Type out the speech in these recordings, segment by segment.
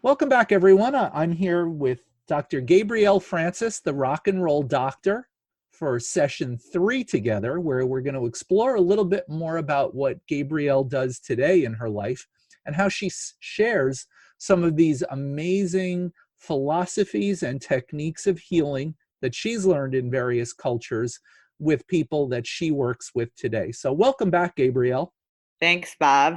Welcome back, everyone. I'm here with Dr. Gabriel Francis, the rock and roll doctor, for session 3 together, where we're going to explore a little bit more about what Gabrielle does today in her life and how she shares some of these amazing philosophies and techniques of healing that she's learned in various cultures with people that she works with today. So welcome back, Gabrielle. Thanks, Bob.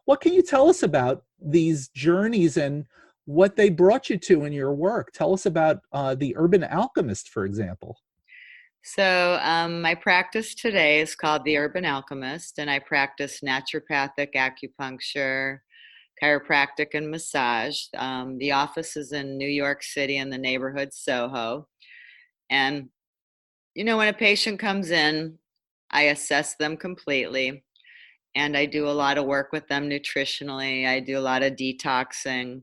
What can you tell us about these journeys and what they brought you to in your work? Tell us about the Urban Alchemist, for example. So, my practice today is called the Urban Alchemist, and I practice naturopathic acupuncture, chiropractic, and massage. The office is in New York City in the neighborhood Soho. And, when a patient comes in, I assess them completely, and I do a lot of work with them nutritionally. I do a lot of detoxing,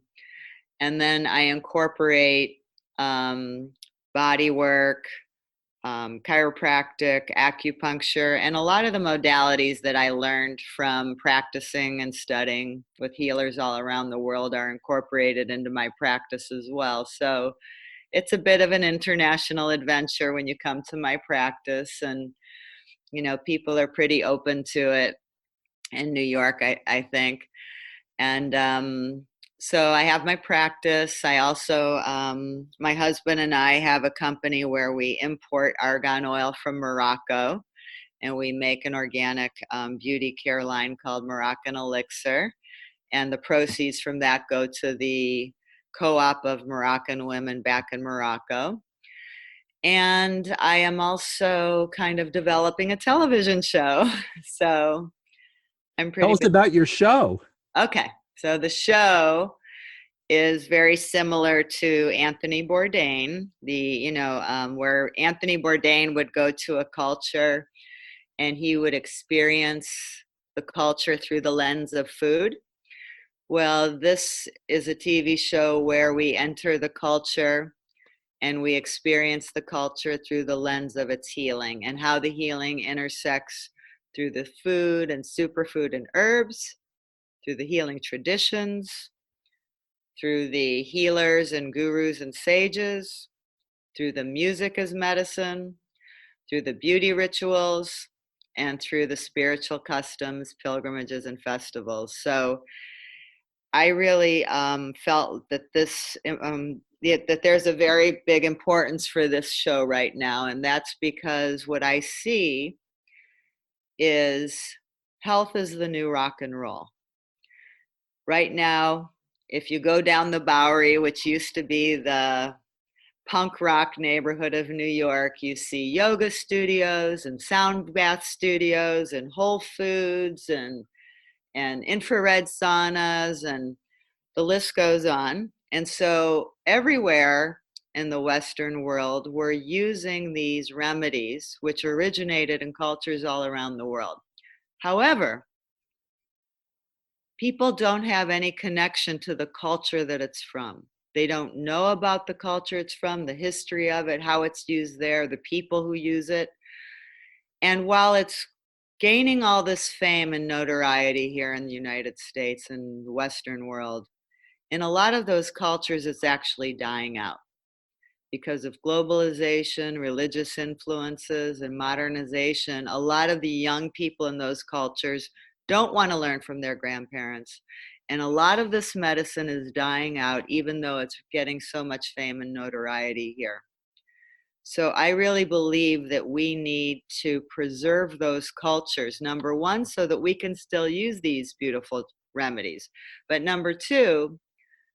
and then I incorporate body work, chiropractic, acupuncture, and a lot of the modalities that I learned from practicing and studying with healers all around the world are incorporated into my practice as well. So it's a bit of an international adventure when you come to my practice, and people are pretty open to it in New York, I think. And so I have my practice. I also, my husband and I have a company where we import argan oil from Morocco, and we make an organic beauty care line called Moroccan Elixir. And the proceeds from that go to the co-op of Moroccan women back in Morocco. And I am also kind of developing a television show. So I'm pretty Tell us about your show. Okay. So the show is very similar to Anthony Bourdain, where Anthony Bourdain would go to a culture and he would experience the culture through the lens of food. Well, this is a TV show where we enter the culture and we experience the culture through the lens of its healing and how the healing intersects through the food and superfood and herbs, through the healing traditions, through the healers and gurus and sages, through the music as medicine, through the beauty rituals, and through the spiritual customs, pilgrimages, and festivals. So I really felt that that there's a very big importance for this show right now, and that's because what I see is health is the new rock and roll. Right now, if you go down the Bowery, which used to be the punk rock neighborhood of New York, you see yoga studios and sound bath studios and Whole Foods and infrared saunas, and the list goes on. And so everywhere in the Western world, we're using these remedies, which originated in cultures all around the world. However, people don't have any connection to the culture that it's from. They don't know about the culture it's from, the history of it, how it's used there, the people who use it. And while it's gaining all this fame and notoriety here in the United States and the Western world, in a lot of those cultures, it's actually dying out because of globalization, religious influences, and modernization. A lot of the young people in those cultures don't want to learn from their grandparents. And a lot of this medicine is dying out, even though it's getting so much fame and notoriety here. So I really believe that we need to preserve those cultures, number one, so that we can still use these beautiful remedies. But number two,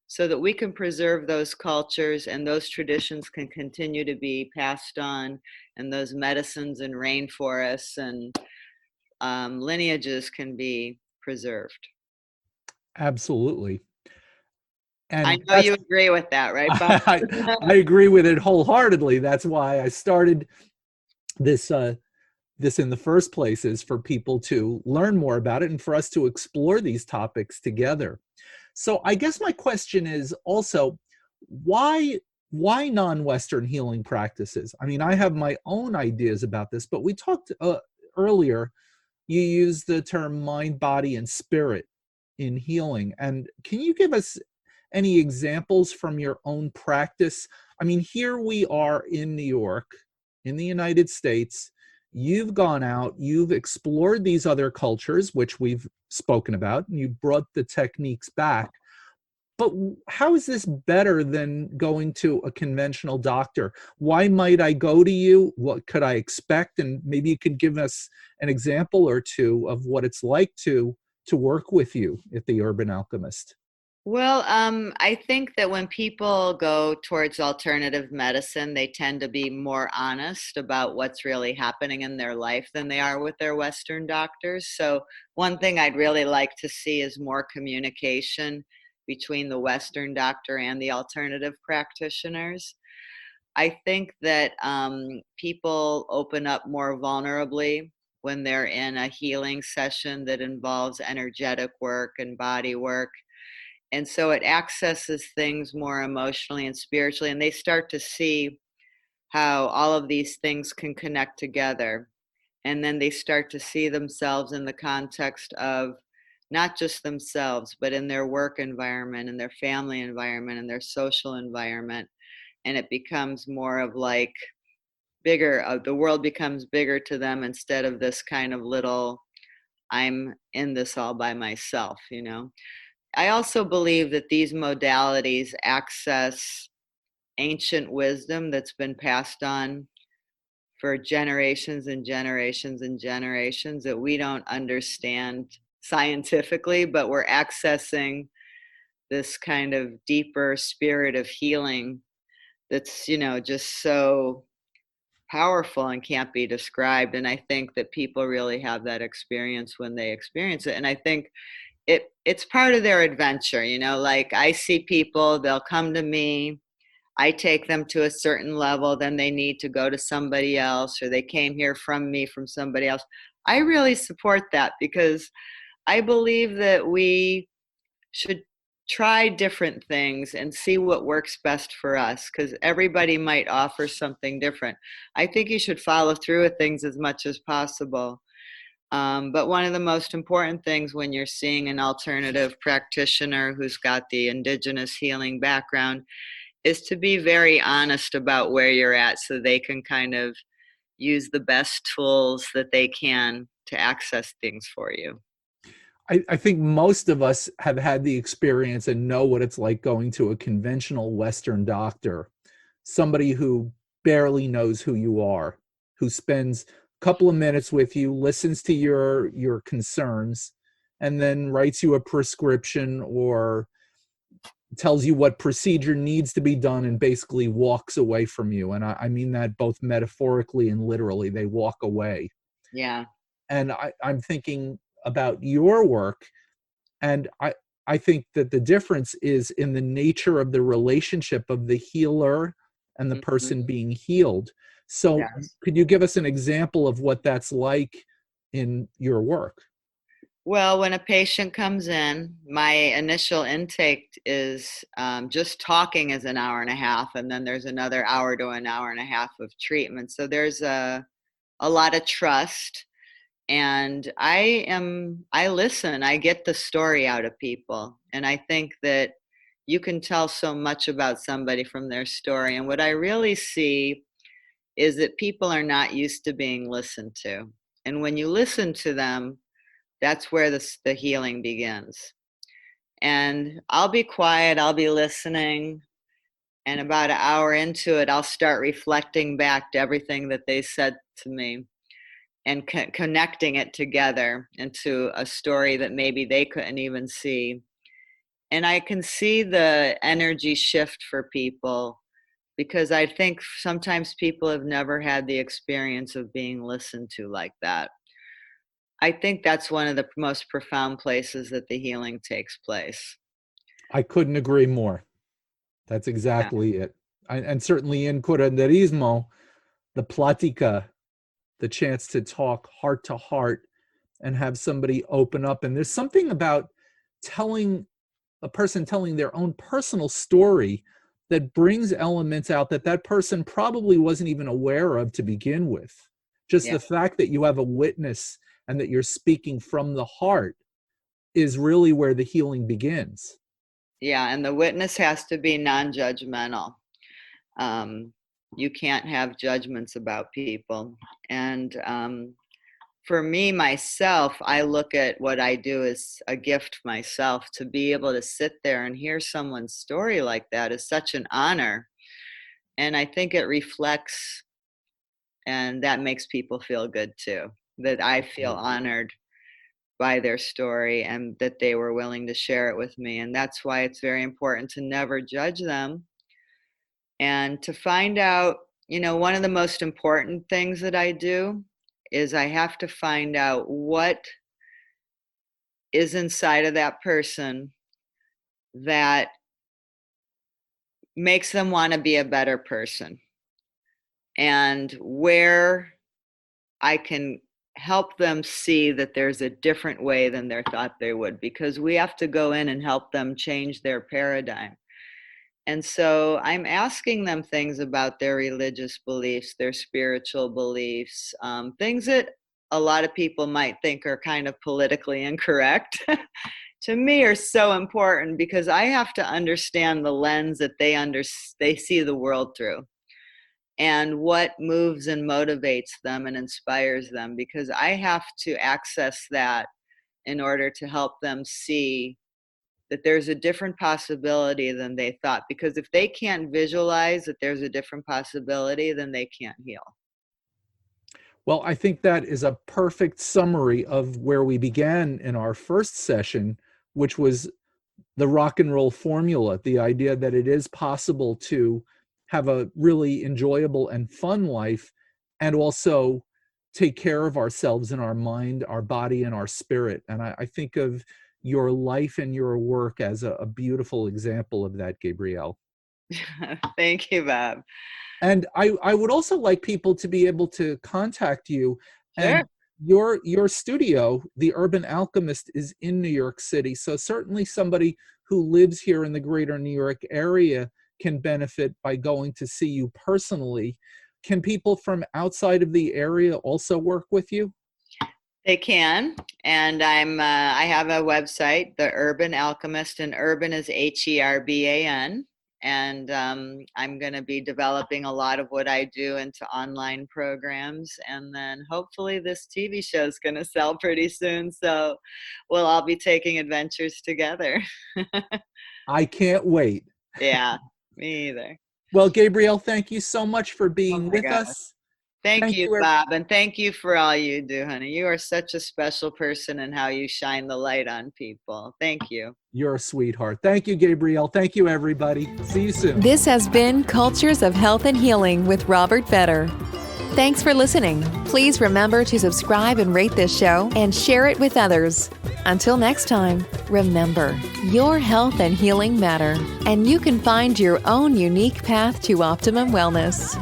so that we can preserve those cultures and those traditions can continue to be passed on, and those medicines and rainforests and lineages can be preserved. Absolutely. I And know you agree with that, right, Bob? I agree with it wholeheartedly. That's why I started this this in the first place, is for people to learn more about it and for us to explore these topics together. So I guess my question is also, why non-Western healing practices? I mean, I have my own ideas about this, but we talked earlier, you used the term mind, body, and spirit in healing. And can you give us any examples from your own practice? I mean, here we are in New York, in the United States. You've gone out, you've explored these other cultures, which we've spoken about, and you brought the techniques back. But how is this better than going to a conventional doctor? Why might I go to you? What could I expect? And maybe you could give us an example or two of what it's like to work with you at the Urban Alchemist. Well, I think that when people go towards alternative medicine, they tend to be more honest about what's really happening in their life than they are with their Western doctors. So, one thing I'd really like to see is more communication between the Western doctor and the alternative practitioners. I think that people open up more vulnerably when they're in a healing session that involves energetic work and body work, and so it accesses things more emotionally and spiritually, and they start to see how all of these things can connect together. And then they start to see themselves in the context of not just themselves, but in their work environment, and their family environment, and their social environment. And it becomes more of like bigger, the world becomes bigger to them instead of this kind of little, I'm in this all by myself, you know? I also believe that these modalities access ancient wisdom that's been passed on for generations and generations and generations that we don't understand scientifically, but we're accessing this kind of deeper spirit of healing that's, you know, just so powerful and can't be described. And I think that people really have that experience when they experience it. And I think it's part of their adventure, you know, like I see people, they'll come to me, I take them to a certain level, then they need to go to somebody else, or they came here from me from somebody else. I really support that because I believe that we should try different things and see what works best for us, because everybody might offer something different. I think you should follow through with things as much as possible. But one of the most important things when you're seeing an alternative practitioner who's got the indigenous healing background is to be very honest about where you're at so they can kind of use the best tools that they can to access things for you. I think most of us have had the experience and know what it's like going to a conventional Western doctor, somebody who barely knows who you are, who spends a couple of minutes with you, listens to your concerns, and then writes you a prescription or tells you what procedure needs to be done and basically walks away from you. And I mean that both metaphorically and literally. They walk away. Yeah. And I'm thinking about your work, and I think that the difference is in the nature of the relationship of the healer and the Mhm. person being healed. So Yes. could you give us an example of what that's like in your work? Well, when a patient comes in, my initial intake is just talking is an hour and a half, and then there's another hour to an hour and a half of treatment. So there's a lot of trust, and I listen, I get the story out of people, and I think that you can tell so much about somebody from their story. And what I really see is that people are not used to being listened to, and when you listen to them, that's where the healing begins. And I'll be quiet, I'll be listening, and about an hour into it, I'll start reflecting back to everything that they said to me and connecting it together into a story that maybe they couldn't even see. And I can see the energy shift for people because I think sometimes people have never had the experience of being listened to like that. I think that's one of the most profound places that the healing takes place. I couldn't agree more. That's Yeah. exactly it. And certainly in curanderismo, the platica, the chance to talk heart to heart and have somebody open up. And there's something about telling a person telling their own personal story that brings elements out that that person probably wasn't even aware of to begin with. Just Yeah. the fact that you have a witness and that you're speaking from the heart is really where the healing begins. Yeah, and the witness has to be non-judgmental. You can't have judgments about people. And for me, myself, I look at what I do as a gift myself. To be able to sit there and hear someone's story like that is such an honor. And I think it reflects, and that makes people feel good too, that I feel honored by their story and that they were willing to share it with me. And that's why it's very important to never judge them and to find out, one of the most important things that I do is I have to find out what is inside of that person that makes them want to be a better person, and where I can help them see that there's a different way than they thought they would, because we have to go in and help them change their paradigm. And so I'm asking them things about their religious beliefs, their spiritual beliefs, things that a lot of people might think are kind of politically incorrect. To me are so important, because I have to understand the lens that they see the world through, and what moves and motivates them and inspires them, because I have to access that in order to help them see that there's a different possibility than they thought. Because if they can't visualize that there's a different possibility, then they can't heal. Well, I think that is a perfect summary of where we began in our first session, which was the rock and roll formula, the idea that it is possible to have a really enjoyable and fun life and also take care of ourselves in our mind, our body, and our spirit. And I think of your life and your work as a beautiful example of that, Gabrielle. Thank you, Bob. And I would also like people to be able to contact you. Sure. And your studio, The Urban Alchemist, is in New York City. So certainly somebody who lives here in the greater New York area can benefit by going to see you personally. Can people from outside of the area also work with you? They can. And I have a website, The Urban Alchemist, and urban is Herban. And I'm going to be developing a lot of what I do into online programs. And then hopefully this TV show is going to sell pretty soon. So we'll all be taking adventures together. I can't wait. Yeah, me either. Well, Gabrielle, thank you so much for being with gosh. us. Thank you, Bob. And thank you for all you do, honey. You are such a special person in how you shine the light on people. Thank you. You're a sweetheart. Thank you, Gabrielle. Thank you, everybody. See you soon. This has been Cultures of Health and Healing with Robert Vetter. Thanks for listening. Please remember to subscribe and rate this show and share it with others. Until next time, remember, your health and healing matter, and you can find your own unique path to optimum wellness.